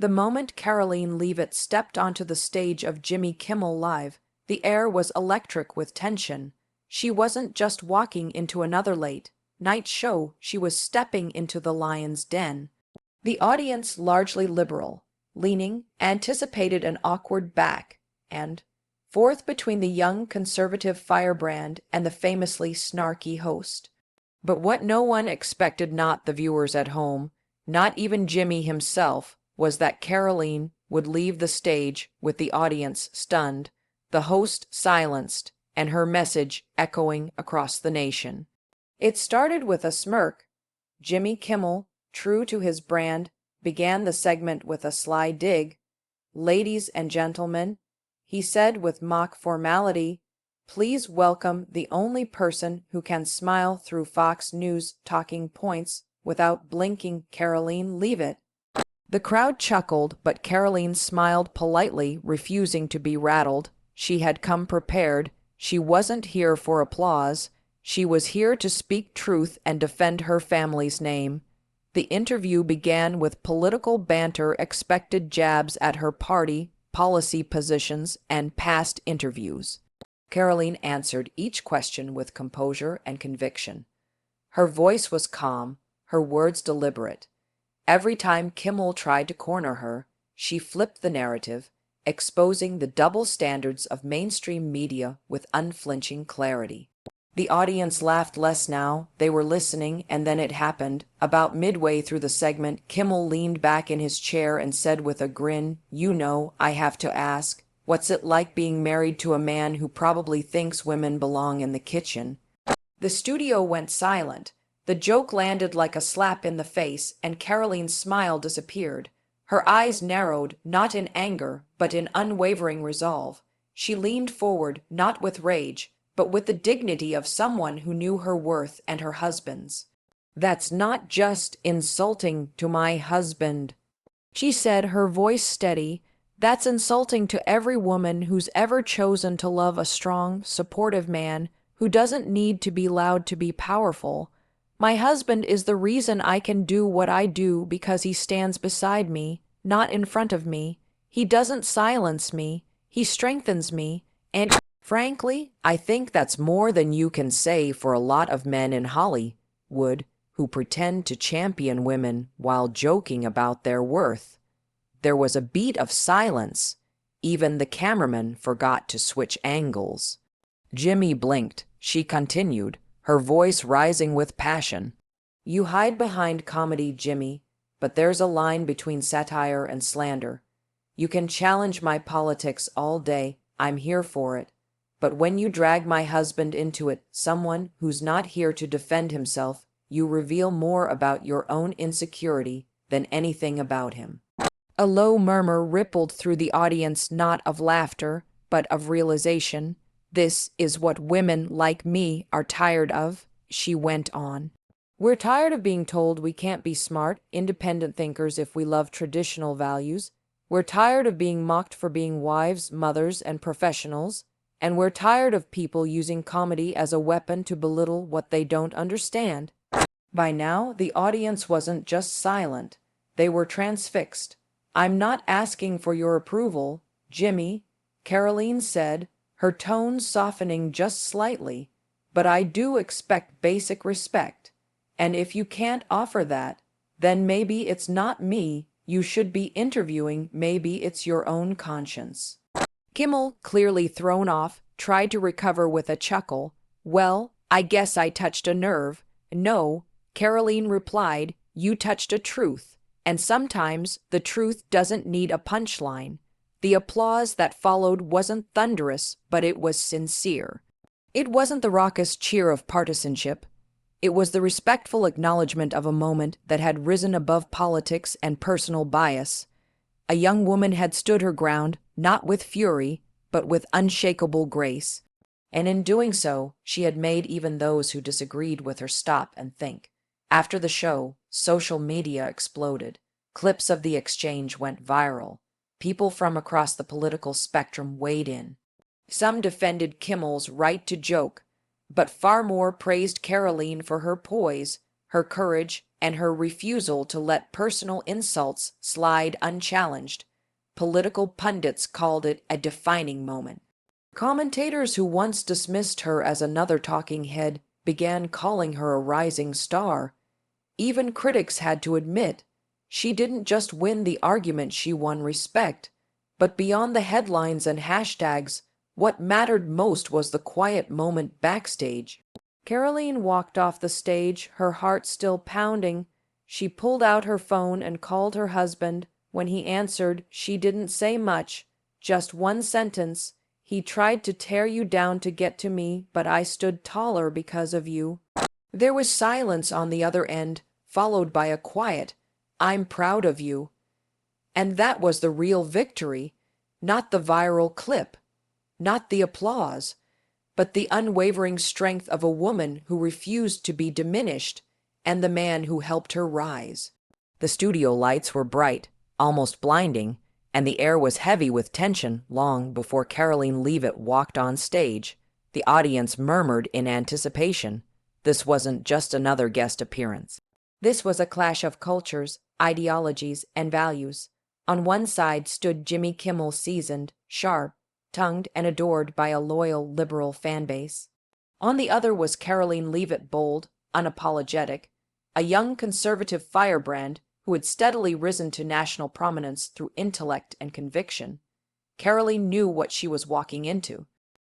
The moment Karoline Leavitt stepped onto the stage of Jimmy Kimmel Live, the air was electric with tension. She wasn't just walking into another late-night show, she was stepping into the lion's den. The audience, largely liberal, leaning, anticipated an awkward back and forth between the young conservative firebrand and the famously snarky host. But what no one expected, not the viewers at home, not even Jimmy himself, was that Karoline would leave the stage with the audience stunned, the host silenced, and her message echoing across the nation. It started with a smirk. Jimmy Kimmel, true to his brand, began the segment with a sly dig. "Ladies and gentlemen," he said with mock formality, "please welcome the only person who can smile through Fox News talking points without blinking, Karoline Leavitt." The crowd chuckled, but Karoline smiled politely, refusing to be rattled. She had come prepared. She wasn't here for applause. She was here to speak truth and defend her family's name. The interview began with political banter, expected jabs at her party, policy positions, and past interviews. Karoline answered each question with composure and conviction. Her voice was calm, her words deliberate. Every time Kimmel tried to corner her, she flipped the narrative, exposing the double standards of mainstream media with unflinching clarity. The audience laughed less now. They were listening, and then it happened. About midway through the segment, Kimmel leaned back in his chair and said with a grin, "You know, I have to ask, what's it like being married to a man who probably thinks women belong in the kitchen?" The studio went silent. The joke landed like a slap in the face, and Karoline's smile disappeared. Her eyes narrowed, not in anger, but in unwavering resolve. She leaned forward, not with rage, but with the dignity of someone who knew her worth and her husband's. "That's not just insulting to my husband," she said, her voice steady. "That's insulting to every woman who's ever chosen to love a strong, supportive man who doesn't need to be loud to be powerful. My husband is the reason I can do what I do because he stands beside me, not in front of me. He doesn't silence me, he strengthens me, and frankly, I think that's more than you can say for a lot of men in Hollywood who pretend to champion women while joking about their worth." There was a beat of silence. Even the cameraman forgot to switch angles. Jimmy blinked. She continued, her voice rising with passion. "You hide behind comedy, Jimmy, but there's a line between satire and slander. You can challenge my politics all day, I'm here for it. But when you drag my husband into it, someone who's not here to defend himself, you reveal more about your own insecurity than anything about him." A low murmur rippled through the audience, not of laughter, but of realization. "This is what women like me are tired of," she went on. "We're tired of being told we can't be smart, independent thinkers if we love traditional values. We're tired of being mocked for being wives, mothers, and professionals. And we're tired of people using comedy as a weapon to belittle what they don't understand." By now, the audience wasn't just silent. They were transfixed. "I'm not asking for your approval, Jimmy," Karoline said, her tone softening just slightly, "but I do expect basic respect. And if you can't offer that, then maybe it's not me you should be interviewing, maybe it's your own conscience." Kimmel, clearly thrown off, tried to recover with a chuckle. "Well, I guess I touched a nerve." "No," Karoline replied, "you touched a truth, and sometimes the truth doesn't need a punchline." The applause that followed wasn't thunderous, but it was sincere. It wasn't the raucous cheer of partisanship. It was the respectful acknowledgement of a moment that had risen above politics and personal bias. A young woman had stood her ground, not with fury, but with unshakable grace. And in doing so, she had made even those who disagreed with her stop and think. After the show, social media exploded. Clips of the exchange went viral. People from across the political spectrum weighed in. Some defended Kimmel's right to joke, but far more praised Karoline for her poise, her courage, and her refusal to let personal insults slide unchallenged. Political pundits called it a defining moment. Commentators who once dismissed her as another talking head began calling her a rising star. Even critics had to admit she didn't just win the argument, she won respect. But beyond the headlines and hashtags, what mattered most was the quiet moment backstage. Karoline walked off the stage, her heart still pounding. She pulled out her phone and called her husband. When he answered, she didn't say much, just one sentence. "He tried to tear you down to get to me, but I stood taller because of you." There was silence on the other end, followed by a quiet, "I'm proud of you." And that was the real victory, not the viral clip, not the applause, but the unwavering strength of a woman who refused to be diminished, and the man who helped her rise. The studio lights were bright, almost blinding, and the air was heavy with tension long before Karoline Leavitt walked on stage. The audience murmured in anticipation. This wasn't just another guest appearance. This was a clash of cultures, ideologies, and values. On one side stood Jimmy Kimmel, seasoned, sharp-tongued, and adored by a loyal liberal fan base. On the other was Karoline Leavitt, bold, unapologetic, a young conservative firebrand who had steadily risen to national prominence through intellect and conviction. Karoline knew what she was walking into.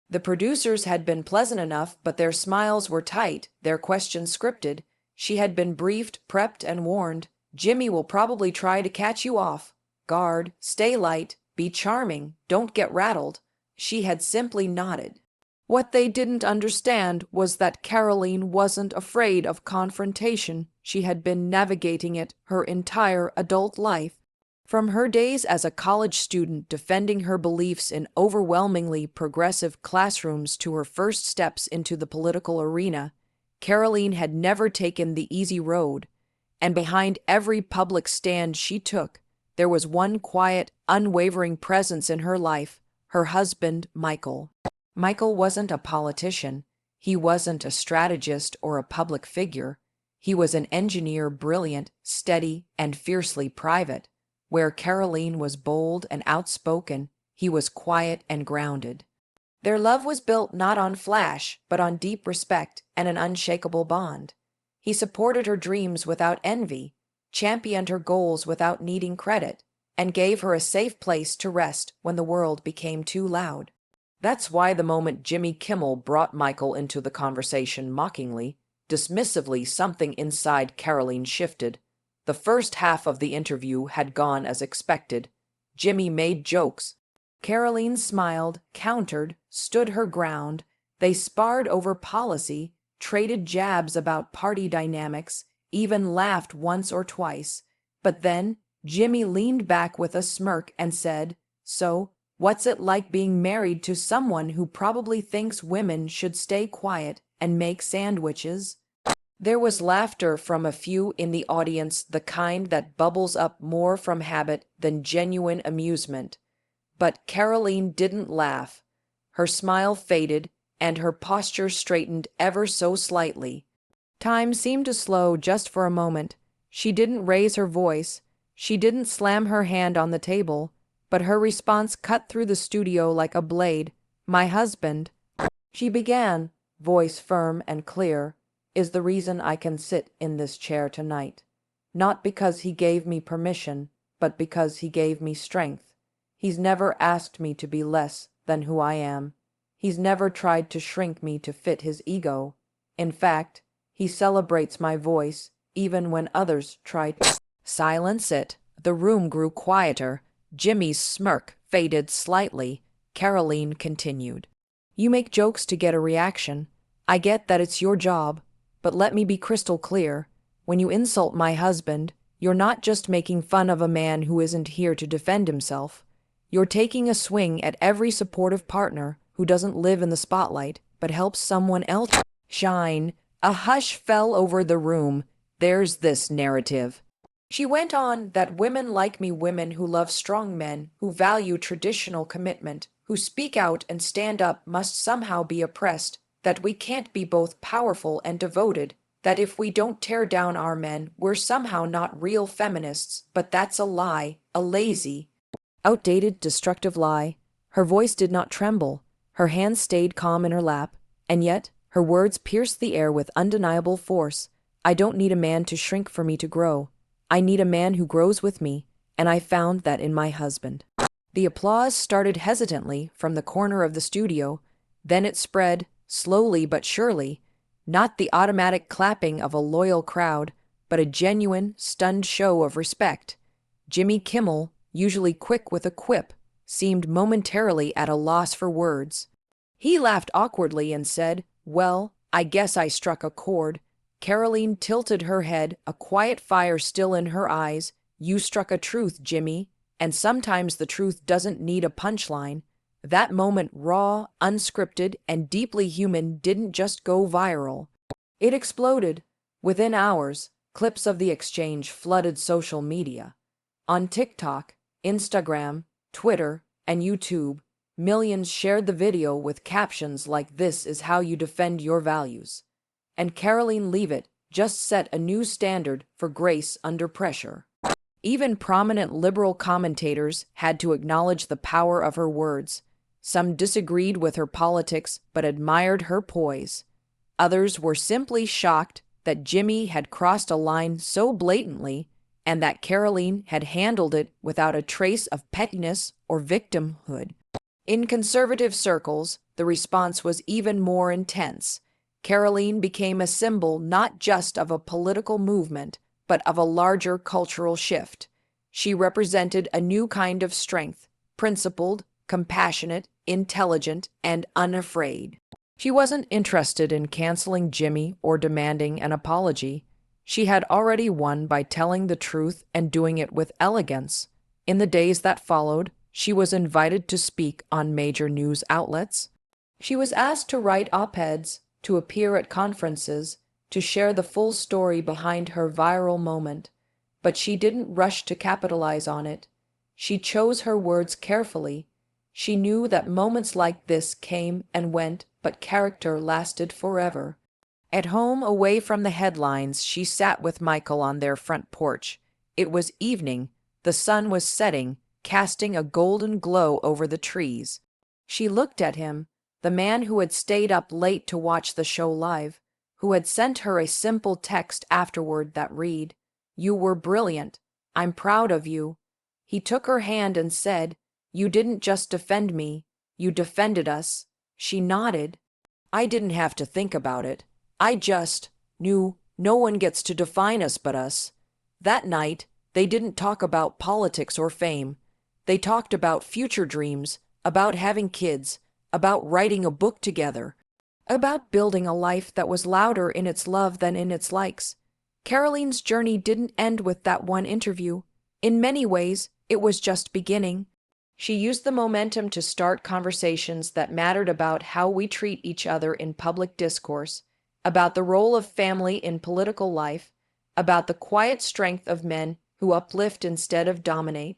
The producers had been pleasant enough, but their smiles were tight, their questions scripted. She had been briefed, prepped, and warned. "Jimmy will probably try to catch you off guard, stay light, be charming, don't get rattled." She had simply nodded. What they didn't understand was that Karoline wasn't afraid of confrontation. She had been navigating it her entire adult life. From her days as a college student defending her beliefs in overwhelmingly progressive classrooms to her first steps into the political arena, Karoline had never taken the easy road, and behind every public stand she took, there was one quiet, unwavering presence in her life, her husband, Michael. Michael wasn't a politician. He wasn't a strategist or a public figure. He was an engineer, brilliant, steady, and fiercely private. Where Karoline was bold and outspoken, he was quiet and grounded. Their love was built not on flash, but on deep respect and an unshakable bond. He supported her dreams without envy, championed her goals without needing credit, and gave her a safe place to rest when the world became too loud. That's why the moment Jimmy Kimmel brought Michael into the conversation mockingly, dismissively, something inside Karoline shifted. The first half of the interview had gone as expected. Jimmy made jokes. Karoline smiled, countered, stood her ground. They sparred over policy, traded jabs about party dynamics, even laughed once or twice. But then Jimmy leaned back with a smirk and said, "So, what's it like being married to someone who probably thinks women should stay quiet and make sandwiches?" There was laughter from a few in the audience, the kind that bubbles up more from habit than genuine amusement. But Karoline didn't laugh. Her smile faded, and her posture straightened ever so slightly. Time seemed to slow just for a moment. She didn't raise her voice. She didn't slam her hand on the table. But her response cut through the studio like a blade. "My husband," she began, voice firm and clear, "is the reason I can sit in this chair tonight. Not because he gave me permission, but because he gave me strength. He's never asked me to be less than who I am. He's never tried to shrink me to fit his ego. In fact, he celebrates my voice even when others try to silence it." The room grew quieter. Jimmy's smirk faded slightly. Karoline continued, "You make jokes to get a reaction. I get that it's your job, but let me be crystal clear. When you insult my husband, you're not just making fun of a man who isn't here to defend himself. You're taking a swing at every supportive partner who doesn't live in the spotlight, but helps someone else shine." A hush fell over the room. "There's this narrative," she went on, "that women like me, women who love strong men, who value traditional commitment, who speak out and stand up, must somehow be oppressed, that we can't be both powerful and devoted, That if we don't tear down our men, we're somehow not real feminists, but that's a lie, a lazy, outdated, destructive lie. Her voice did not tremble, her hands stayed calm in her lap, and yet her words pierced the air with undeniable force. I don't need a man to shrink for me to grow. I need a man who grows with me, and I found that in my husband. The applause started hesitantly from the corner of the studio, then it spread, slowly but surely, not the automatic clapping of a loyal crowd, but a genuine, stunned show of respect. Jimmy Kimmel, usually quick with a quip, seemed momentarily at a loss for words. He laughed awkwardly and said, "Well, I guess I struck a chord." Karoline tilted her head, a quiet fire still in her eyes. "You struck a truth, Jimmy, and sometimes the truth doesn't need a punchline." That moment, raw, unscripted, and deeply human, didn't just go viral. It exploded. Within hours, clips of the exchange flooded social media. On TikTok, Instagram, Twitter, and YouTube, millions shared the video with captions like "This is how you defend your values." And Karoline Leavitt just set a new standard for grace under pressure. Even prominent liberal commentators had to acknowledge the power of her words. Some disagreed with her politics but admired her poise. Others were simply shocked that Jimmy had crossed a line so blatantly and that Karoline had handled it without a trace of pettiness or victimhood. In conservative circles, the response was even more intense. Karoline became a symbol not just of a political movement, but of a larger cultural shift. She represented a new kind of strength, principled, compassionate, intelligent, and unafraid. She wasn't interested in canceling Jimmy or demanding an apology. She had already won by telling the truth and doing it with elegance. In the days that followed, she was invited to speak on major news outlets. She was asked to write op-eds, to appear at conferences, to share the full story behind her viral moment. But she didn't rush to capitalize on it. She chose her words carefully. She knew that moments like this came and went, but character lasted forever. At home, away from the headlines, she sat with Michael on their front porch. It was evening. The sun was setting, casting a golden glow over the trees. She looked at him, the man who had stayed up late to watch the show live, who had sent her a simple text afterward that read, "You were brilliant. I'm proud of you." He took her hand and said, "You didn't just defend me, you defended us." She nodded. "I didn't have to think about it. I just knew no one gets to define us but us." That night, they didn't talk about politics or fame. They talked about future dreams, about having kids, about writing a book together, about building a life that was louder in its love than in its likes. Karoline's journey didn't end with that one interview. In many ways, it was just beginning. She used the momentum to start conversations that mattered about how we treat each other in public discourse, about the role of family in political life, about the quiet strength of men who uplift instead of dominate.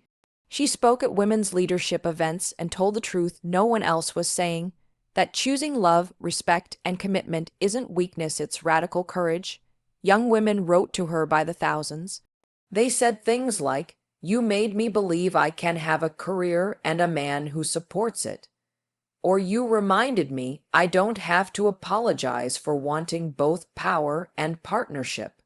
She spoke at women's leadership events and told the truth no one else was saying, that choosing love, respect, and commitment isn't weakness, it's radical courage. Young women wrote to her by the thousands. They said things like, "You made me believe I can have a career and a man who supports it." Or, "You reminded me I don't have to apologize for wanting both power and partnership."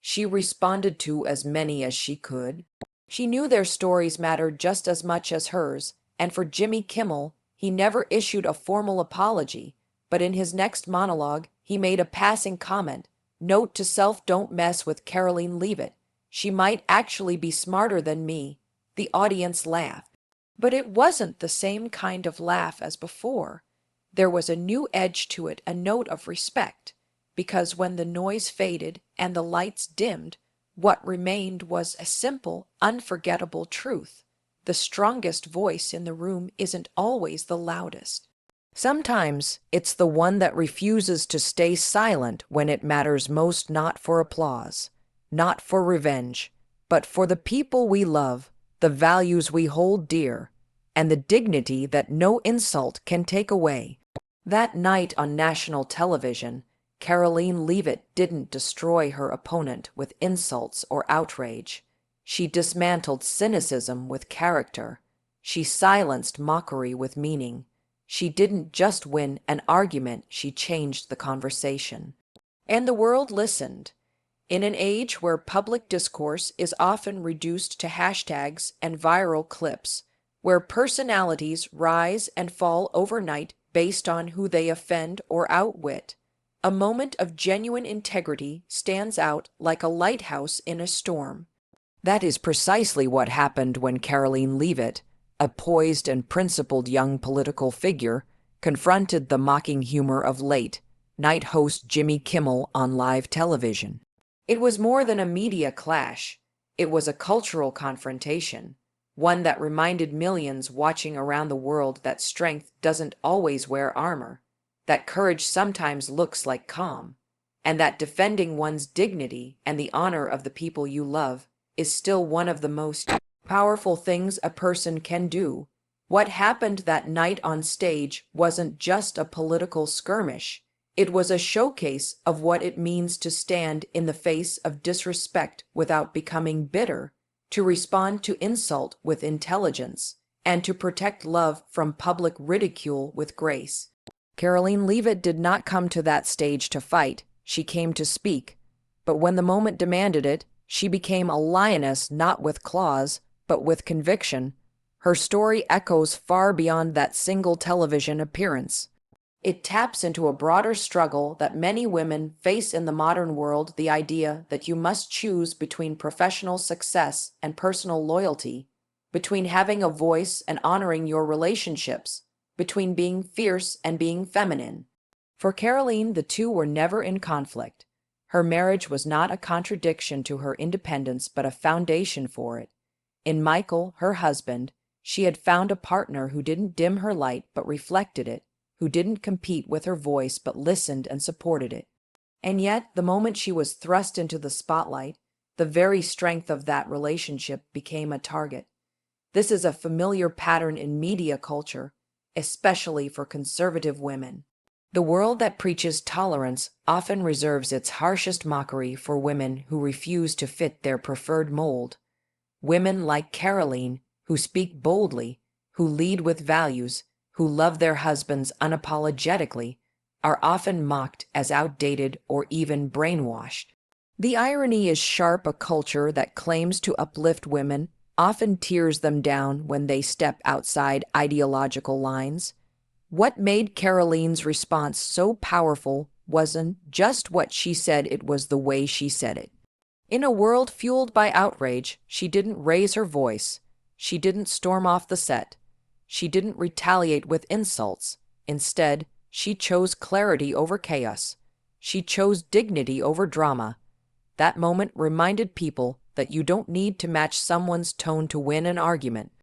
She responded to as many as she could. She knew their stories mattered just as much as hers, and for Jimmy Kimmel, he never issued a formal apology, but in his next monologue, he made a passing comment. "Note to self, don't mess with Karoline Leavitt. She might actually be smarter than me." The audience laughed. But it wasn't the same kind of laugh as before. There was a new edge to it, a note of respect, because when the noise faded and the lights dimmed, what remained was a simple, unforgettable truth. The strongest voice in the room isn't always the loudest. Sometimes it's the one that refuses to stay silent when it matters most, not for applause, not for revenge, but for the people we love, the values we hold dear, and the dignity that no insult can take away. That night on national television, Karoline Leavitt didn't destroy her opponent with insults or outrage. She dismantled cynicism with character. She silenced mockery with meaning. She didn't just win an argument, she changed the conversation. And the world listened. In an age where public discourse is often reduced to hashtags and viral clips, where personalities rise and fall overnight based on who they offend or outwit, a moment of genuine integrity stands out like a lighthouse in a storm. That is precisely what happened when Karoline Leavitt, a poised and principled young political figure, confronted the mocking humor of late-night host Jimmy Kimmel on live television. It was more than a media clash. It was a cultural confrontation, one that reminded millions watching around the world that strength doesn't always wear armor, that courage sometimes looks like calm, and that defending one's dignity and the honor of the people you love is still one of the most powerful things a person can do. What happened that night on stage wasn't just a political skirmish. It was a showcase of what it means to stand in the face of disrespect without becoming bitter, to respond to insult with intelligence, and to protect love from public ridicule with grace. Karoline Leavitt did not come to that stage to fight, she came to speak. But when the moment demanded it, she became a lioness not with claws, but with conviction. Her story echoes far beyond that single television appearance. It taps into a broader struggle that many women face in the modern world, the idea that you must choose between professional success and personal loyalty, between having a voice and honoring your relationships, between being fierce and being feminine. For Karoline, the two were never in conflict. Her marriage was not a contradiction to her independence, but a foundation for it. In Michael, her husband, she had found a partner who didn't dim her light but reflected it, who didn't compete with her voice but listened and supported it. And yet, the moment she was thrust into the spotlight, the very strength of that relationship became a target. This is a familiar pattern in media culture, especially for conservative women. The world that preaches tolerance often reserves its harshest mockery for women who refuse to fit their preferred mold. Women like Karoline, who speak boldly, who lead with values, who love their husbands unapologetically, are often mocked as outdated or even brainwashed. The irony is sharp. A culture that claims to uplift women often tears them down when they step outside ideological lines. What made Karoline's response so powerful wasn't just what she said, it was the way she said it. In a world fueled by outrage, she didn't raise her voice. She didn't storm off the set. She didn't retaliate with insults. Instead, she chose clarity over chaos. She chose dignity over drama. That moment reminded people that you don't need to match someone's tone to win an argument.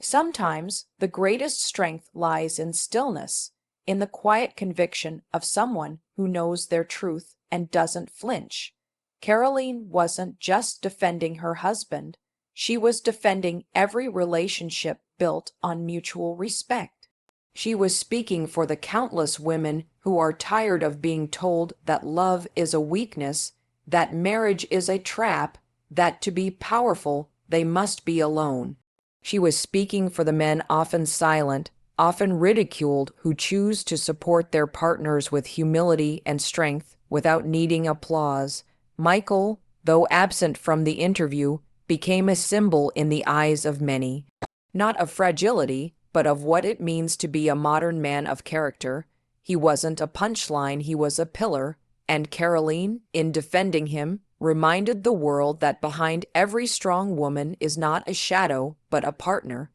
Sometimes the greatest strength lies in stillness, in the quiet conviction of someone who knows their truth and doesn't flinch. Karoline wasn't just defending her husband, she was defending every relationship built on mutual respect. She was speaking for the countless women who are tired of being told that love is a weakness, that marriage is a trap, that to be powerful, they must be alone. She was speaking for the men often silent, often ridiculed, who choose to support their partners with humility and strength without needing applause. Michael, though absent from the interview, became a symbol in the eyes of many, not of fragility, but of what it means to be a modern man of character. He wasn't a punchline, he was a pillar, and Karoline, in defending him, reminded the world that behind every strong woman is not a shadow, but a partner.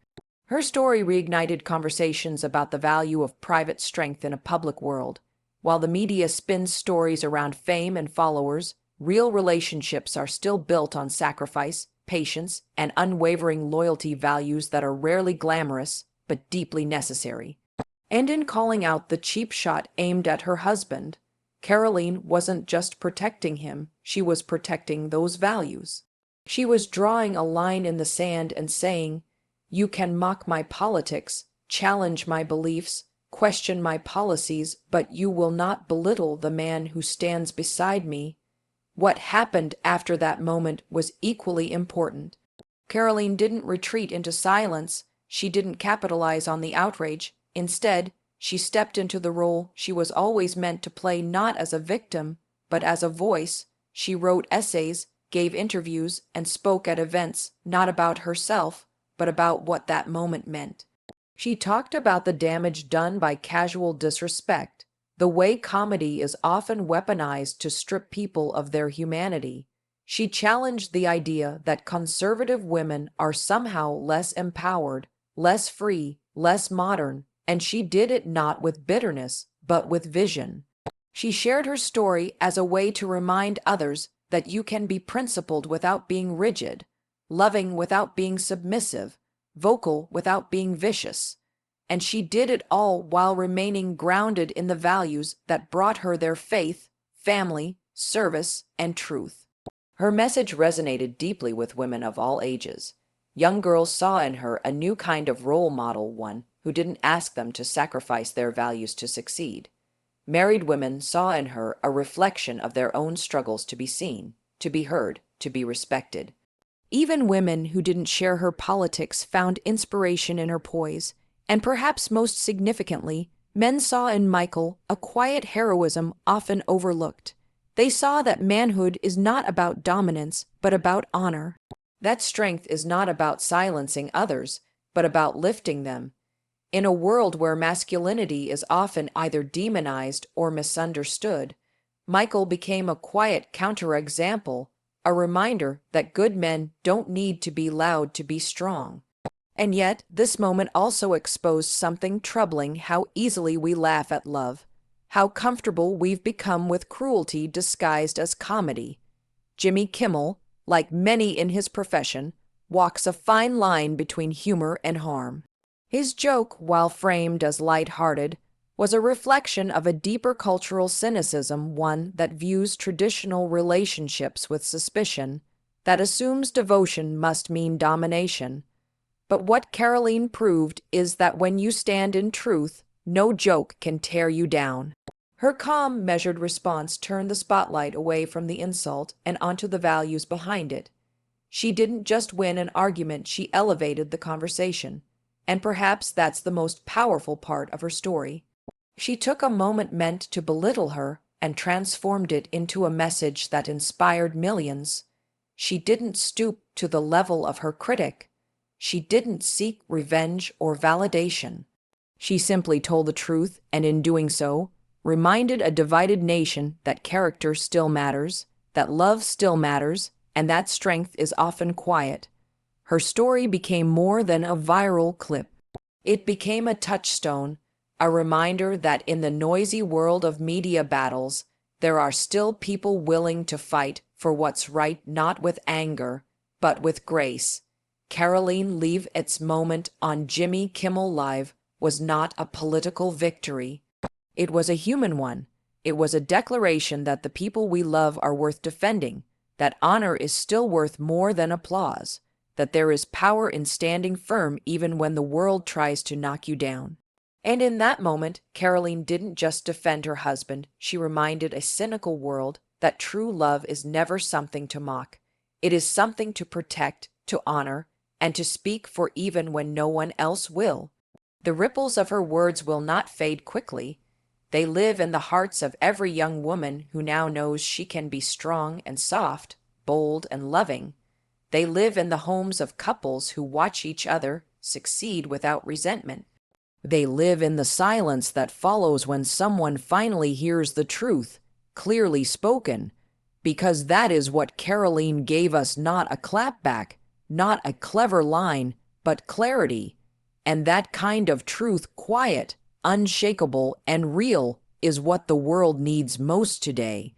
Her story reignited conversations about the value of private strength in a public world. While the media spins stories around fame and followers, real relationships are still built on sacrifice, patience, and unwavering loyalty, values that are rarely glamorous, but deeply necessary. And in calling out the cheap shot aimed at her husband, Karoline wasn't just protecting him, she was protecting those values. She was drawing a line in the sand and saying, "You can mock my politics, challenge my beliefs, question my policies, but you will not belittle the man who stands beside me. What happened after that moment was equally important. Karoline didn't retreat into silence. She didn't capitalize on the outrage. Instead, she stepped into the role she was always meant to play, not as a victim, but as a voice. She wrote essays, gave interviews, and spoke at events, not about herself, but about what that moment meant. She talked about the damage done by casual disrespect, the way comedy is often weaponized to strip people of their humanity. She challenged the idea that conservative women are somehow less empowered, less free, less modern, and she did it not with bitterness, but with vision. She shared her story as a way to remind others that you can be principled without being rigid, loving without being submissive, vocal without being vicious. And she did it all while remaining grounded in the values that brought her their faith, family, service, and truth. Her message resonated deeply with women of all ages. Young girls saw in her a new kind of role model, one who didn't ask them to sacrifice their values to succeed. Married women saw in her a reflection of their own struggles to be seen, to be heard, to be respected. Even women who didn't share her politics found inspiration in her poise, and perhaps most significantly, men saw in Michael a quiet heroism often overlooked. They saw that manhood is not about dominance, but about honor. That strength is not about silencing others, but about lifting them. In a world where masculinity is often either demonized or misunderstood, Michael became a quiet counterexample, a reminder that good men don't need to be loud to be strong. And yet, this moment also exposed something troubling: how easily we laugh at love, how comfortable we've become with cruelty disguised as comedy. Jimmy Kimmel, like many in his profession, walks a fine line between humor and harm. His joke, while framed as light-hearted, was a reflection of a deeper cultural cynicism, one that views traditional relationships with suspicion, that assumes devotion must mean domination. But what Karoline proved is that when you stand in truth, no joke can tear you down. Her calm, measured response turned the spotlight away from the insult and onto the values behind it. She didn't just win an argument, she elevated the conversation. And perhaps that's the most powerful part of her story. She took a moment meant to belittle her and transformed it into a message that inspired millions. She didn't stoop to the level of her critic. She didn't seek revenge or validation. She simply told the truth, and in doing so, reminded a divided nation that character still matters, that love still matters, and that strength is often quiet. Her story became more than a viral clip. It became a touchstone, a reminder that in the noisy world of media battles, there are still people willing to fight for what's right, not with anger, but with grace. Karoline Leavitt's moment on Jimmy Kimmel Live was not a political victory. It was a human one. It was a declaration that the people we love are worth defending, that honor is still worth more than applause, that there is power in standing firm even when the world tries to knock you down. And in that moment, Karoline didn't just defend her husband, she reminded a cynical world that true love is never something to mock. It is something to protect, to honor, and to speak for even when no one else will. The ripples of her words will not fade quickly. They live in the hearts of every young woman who now knows she can be strong and soft, bold and loving. They live in the homes of couples who watch each other succeed without resentment. They live in the silence that follows when someone finally hears the truth, clearly spoken, because that is what Karoline gave us: not a clapback, not a clever line, but clarity. And that kind of truth, quiet, unshakable, and real, is what the world needs most today.